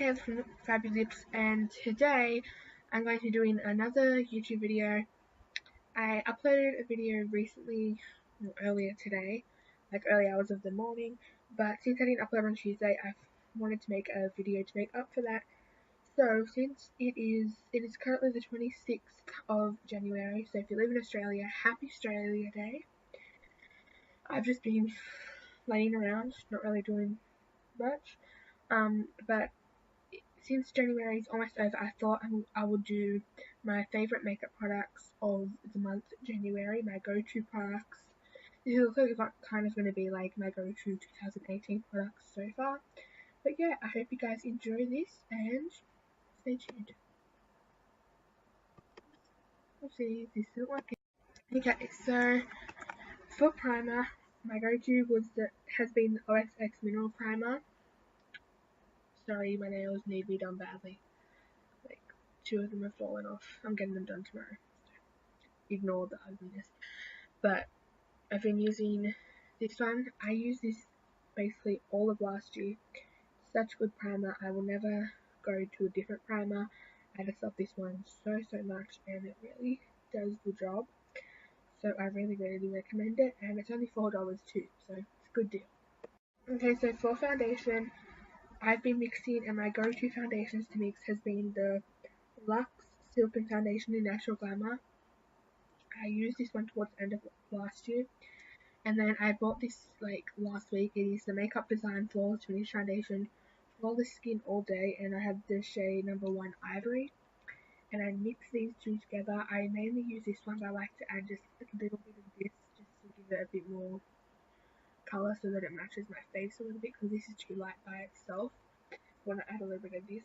Makaylah from Fabulous, and today I'm going to be doing another YouTube video. I uploaded a video recently, earlier today, like early hours of the morning, but since I didn't upload on Tuesday, I wanted to make a video to make up for that. So since it is currently the 26th of January, so if you live in Australia, happy Australia Day. I've just been laying around, not really doing much, but since January is almost over, I thought I would do my favourite makeup products of the month January, my go-to products. This is also kind of going to be like my go-to 2018 products so far. But yeah, I hope you guys enjoy this and stay tuned. Let's see, this isn't working. Okay, so for primer, my go-to has been the OXX Mineral Primer. Sorry, my nails need to be done badly. Like, 2 of them have fallen off. I'm getting them done tomorrow. Ignore the ugliness. But I've been using this one. I used this basically all of last year. Such good primer. I will never go to a different primer. I just love this one so much, and it really does the job. So I really recommend it, and it's only $4 too, so it's a good deal. Okay, so for foundation, I've been mixing, and my go-to foundations to mix has been the Luxe Silken Foundation in Natural Glamour. I used this one towards the end of last year, and then I bought this like last week. It is the Makeup Design Flawless Finish Foundation for all the skin all day, and I have the shade number 1 Ivory, and I mix these two together. I mainly use this one, but I like to add just a little bit of this just to give it a bit more colour so that it matches my face a little bit, because this is too light by itself. I want to add a little bit of this.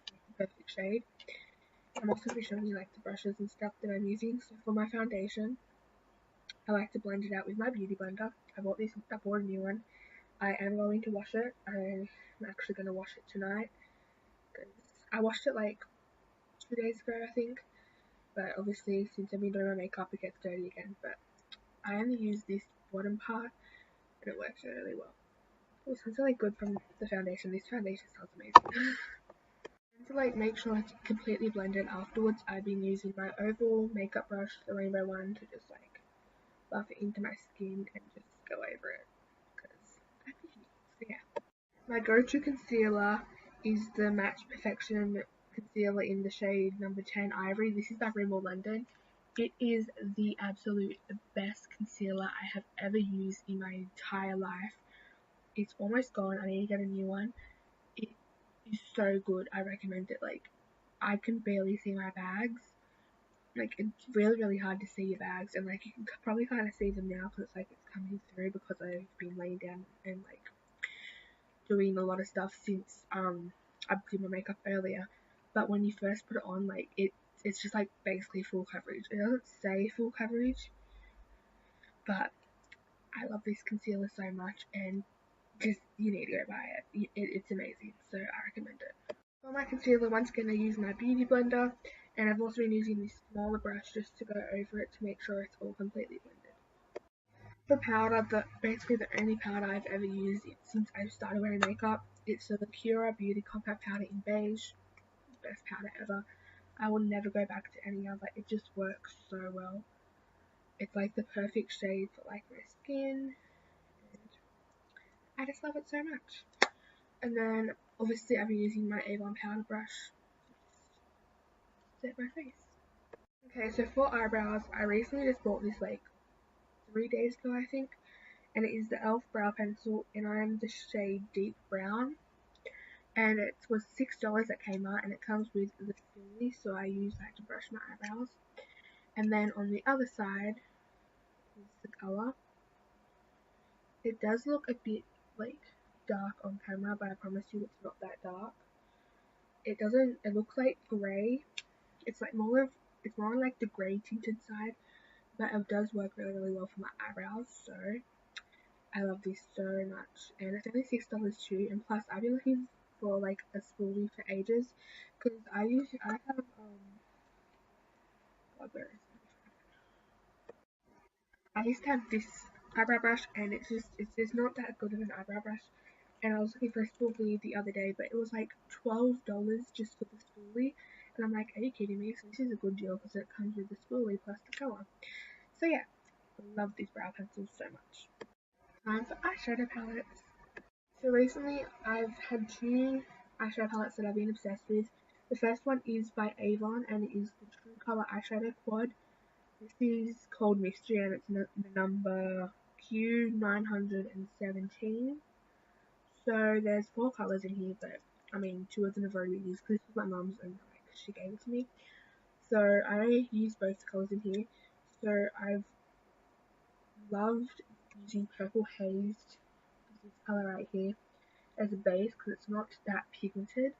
It's the perfect shade. I'm also going to be showing you like the brushes and stuff that I'm using. So for my foundation, I like to blend it out with my beauty blender. I bought a new one. I am going to wash it. I'm actually going to wash it tonight. I washed it like 2 days ago, I think. But obviously, since I've been doing my makeup, it gets dirty again. But I only use this bottom part, and it works really well. It smells really good from the foundation. This foundation smells amazing. To like make sure it's completely blended afterwards, I've been using my oval makeup brush, the rainbow one, to just like buff it into my skin and just go over it, because I'm picky. So yeah. My go-to concealer is the Match Perfection concealer in the shade number 10 Ivory. This is by Rimmel London. It is the absolute best concealer I have ever used in my entire life. It's almost gone. I need to get a new one. It is so good. I recommend it. Like, I can barely see my bags. Like, it's really hard to see your bags, and like you can probably kind of see them now because it's like it's coming through, because I've been laying down and like doing a lot of stuff since I did my makeup earlier. But when you first put it on, like it's just like basically full coverage. It doesn't say full coverage, but I love this concealer so much, and just you need to go buy it. It's amazing, so I recommend it. For my concealer, once again I use my beauty blender, and I've also been using this smaller brush just to go over it to make sure it's all completely blended. For powder, basically the only powder I've ever used since I've started wearing makeup, it's the Cura Beauty Compact Powder in Beige. Best powder ever. I will never go back to any other. It just works so well. It's like the perfect shade for like my skin, and I just love it so much. And then obviously I've been using my Avon powder brush to set my face. Okay, so for eyebrows, I recently just bought this like 3 days ago, I think, and it is the e.l.f. brow pencil, and I am the shade Deep Brown, and it was $6 at Kmart, and it comes with the spoolie, so I use that to brush my eyebrows. And then on the other side is the colour. It does look a bit like dark on camera, but I promise you it's not that dark. It looks like grey. It's more on like the grey tinted side, but it does work really well for my eyebrows, so I love this so much. And it's only $6 too, and plus I've been looking for like a spoolie for ages, because I have where is it? I used to have this eyebrow brush, and it's just not that good of an eyebrow brush. and I was looking for a spoolie the other day, but it was like $12 just for the spoolie, and I'm like, are you kidding me? So this is a good deal because it comes with the spoolie plus the colour. So yeah, I love these brow pencils so much. Time for eyeshadow palettes. So recently I've had two eyeshadow palettes that I've been obsessed with. The first one is by Avon and it is the True Colour Eyeshadow Quad. This is called Mystery and it's the number Q917. So there's 4 colours in here, but I mean 2 of them have already been used because this was my mum's and like, she gave it to me. So I used both colours in here. So I've loved using Purple Hazed, this colour right here, as a base because it's not that pigmented.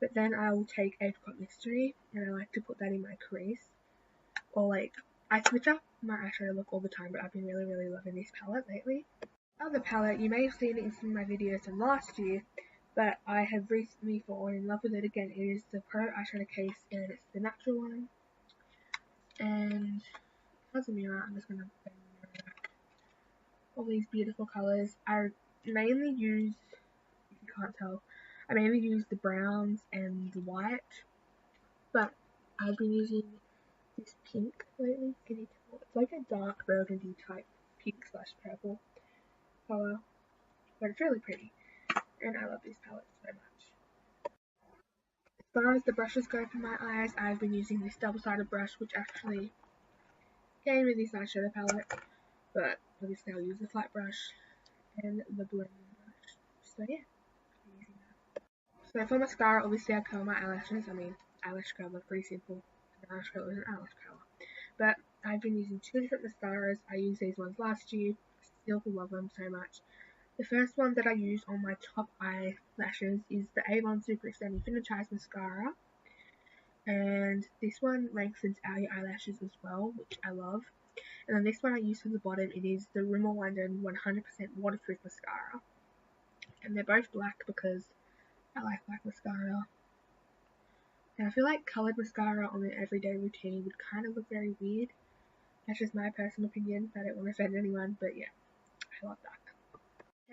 But then I will take Apricot Mystery and I like to put that in my crease. Or like, I switch up my eyeshadow look all the time, but I've been really loving this palette lately. Other palette, you may have seen it in some of my videos from last year, but I have recently fallen in love with it again. It is the Pro Eyeshadow Case and it's the natural one. And it has a mirror, I'm just going to bend the mirror back. All these beautiful colours. I mainly use, if you can't tell, I mainly use the browns and the white, but I've been using this pink lately. Can you tell? It's like a dark burgundy type pink / purple colour, but it's really pretty, and I love these palettes so much. As far as the brushes go for my eyes, I've been using this double-sided brush, which actually came with this eyeshadow palette, but obviously I'll use the flat brush and the blending brush. So yeah, I'm using that. So for mascara, obviously I curl my eyelashes. I mean, eyelash curl are pretty simple. An eyelash curl is an eyelash curl. But I've been using 2 different mascaras. I used these ones last year. Still love them so much. The first one that I use on my top eyelashes is the Avon Super Extending Finishers Mascara. And this one lengthens out your eyelashes as well, which I love. And then this one I use for the bottom, it is the Rimmel London 100% Waterproof Mascara. And they're both black because I like black mascara. And I feel like coloured mascara on an everyday routine would kind of look very weird. That's just my personal opinion. I don't want to offend anyone, but yeah, I love that.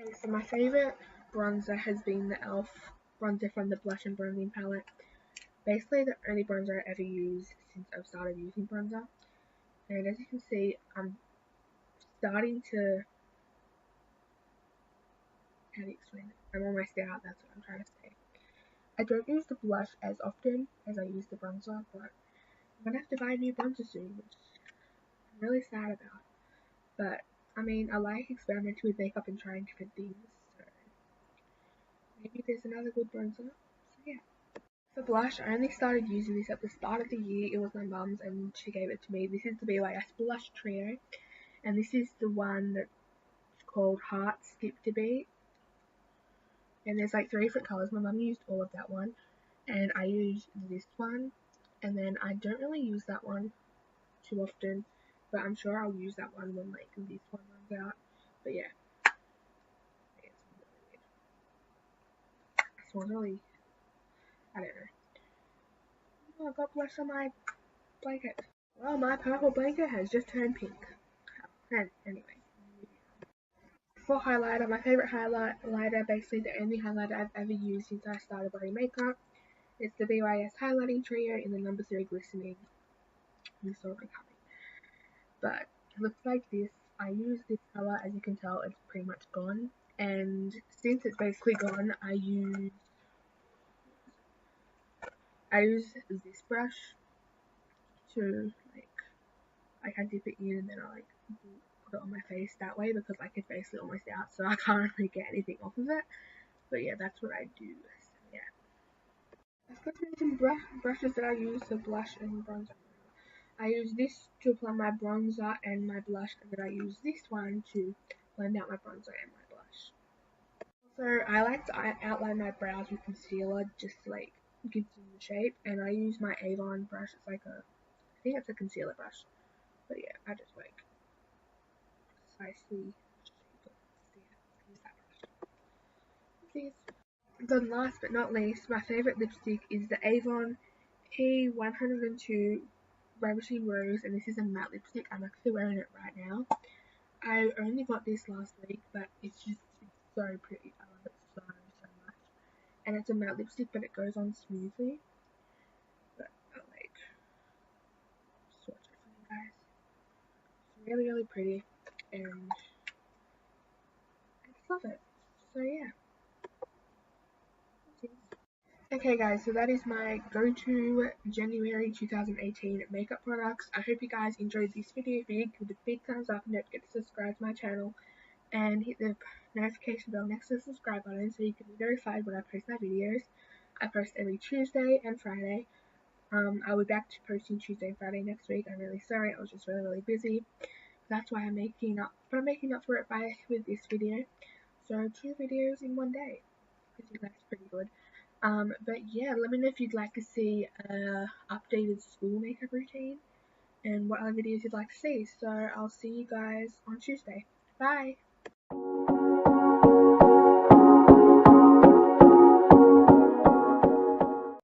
Okay, so my favourite bronzer has been the e.l.f. bronzer from the Blush and Bronzing palette. Basically the only bronzer I ever used since I've started using bronzer. And as you can see, I'm starting to, how do you explain it? I'm almost out, that's what I'm trying to say. I don't use the blush as often as I use the bronzer, but I'm going to have to buy a new bronzer soon, which I'm really sad about. But, I mean, I like experimenting with makeup and trying different things, so maybe there's another good bronzer. So yeah. For blush, I only started using this at the start of the year. It was my mum's and she gave it to me. This is the BYS Blush Trio, and this is the one that's called Heart Skip to Beat. And there's like 3 different colours. My mum used all of that one, and I used this one, and then I don't really use that one too often, but I'm sure I'll use that one when like this one runs out. But yeah, it's really weird. This one really, I don't know. Oh, I got blush on my blanket. Well, my purple blanket has just turned pink. And anyway. For highlighter, my favourite highlighter, basically the only highlighter I've ever used since I started wearing makeup, it's the BYS Highlighting Trio in the number 3 Glistening. You saw it coming. But it looks like this. I use this colour, as you can tell, it's pretty much gone. And since it's basically gone, I use this brush to like I dip it in and then I like put it on my face that way because like it's basically almost out, so I can't really get anything off of it. But yeah, that's what I do. So yeah. Let's go through some brushes that I use for blush and bronzer. I use this to apply my bronzer and my blush, and then I use this one to blend out my bronzer and my blush. Also, I like to outline my brows with concealer just to like give them the shape, and I use my Avon brush. It's like I think it's a concealer brush. But yeah, I just like precisely shape it. So yeah, use that brush. Please. Then last but not least, my favourite lipstick is the Avon P102 Ravishing Rose, and this is a matte lipstick. I'm actually wearing it right now. I only got this last week, but it's so pretty. I love it and it's a matte lipstick, but it goes on smoothly. But I'll like swatch it for you guys. It's really, really pretty, and I just love it. So yeah. Okay guys, so that is my go-to January 2018 makeup products. I hope you guys enjoyed this video. If you did, give it a big thumbs up and don't forget to subscribe to my channel and hit the notification bell next to the subscribe button so you can be notified when I post my videos. I post every Tuesday and Friday. I'll be back to posting Tuesday and Friday next week. I'm really sorry, I was just really, really busy. That's why I'm making up, but I'm making up for it with this video. So 2 videos in one day. I think that's pretty good. But yeah, let me know if you'd like to see a updated school makeup routine and what other videos you'd like to see. So I'll see you guys on Tuesday. Bye!